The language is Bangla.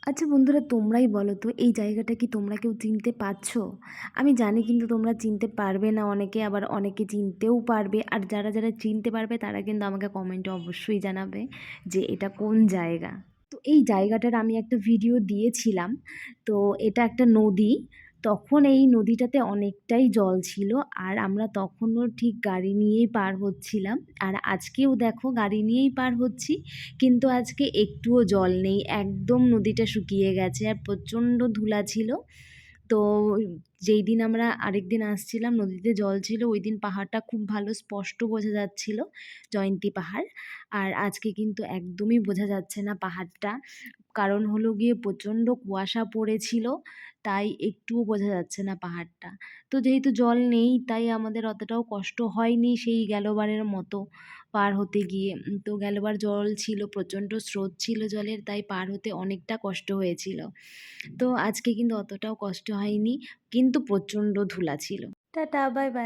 আচ্ছা বন্ধুরা, তোমরাই বলো তো এই জায়গাটা কি তোমরা কেউ চিনতে পারছো? আমি জানি কিন্তু তোমরা চিনতে পারবে না, অনেকে আবার অনেকে চিনতেও পারবে। আর যারা যারা চিনতে পারবে তারা কিন্তু আমাকে কমেন্টে অবশ্যই জানাবে যে এটা কোন জায়গা। তো এই জায়গাটার আমি একটা ভিডিও দিয়েছিলাম। তো এটা একটা নদী। তখন এই নদীটাতে অনেকটাই জল ছিল। আর আমরা তখনও ঠিক গাড়ি নিয়েই পার হচ্ছিলাম। আর আজকেও দেখো গাড়ি নিয়েই পার হচ্ছি, কিন্তু আজকে একটুও জল নেই, একদম নদীটা শুকিয়ে গেছে আর প্রচণ্ড ধুলা ছিল। তো যেই দিন আমরা আরেক দিন আসছিলাম নদীতে জল ছিল, ওই দিন পাহাড়টা খুব ভালো স্পষ্ট বোঝা যাচ্ছিল, জয়ন্তী পাহাড়। আর আজকে কিন্তু একদমই বোঝা যাচ্ছে না পাহাড়টা, কারণ হলো গিয়ে প্রচণ্ড কুয়াশা পড়েছিল, তাই একটুও বোঝা যাচ্ছে না পাহাড়টা। তো যেহেতু জল নেই তাই আমাদের অতটাও কষ্ট হয়নি সেই গেলোবারের মতো পার হতে গিয়ে। তো গেলোবার জল ছিল, প্রচণ্ড স্রোত ছিল জলের, তাই পার হতে অনেকটা কষ্ট হয়েছিল। তো আজকে কিন্তু অতটাও কষ্ট হয়নি, কিন্তু প্রচণ্ড ধুলা ছিল। Tata, bye bye.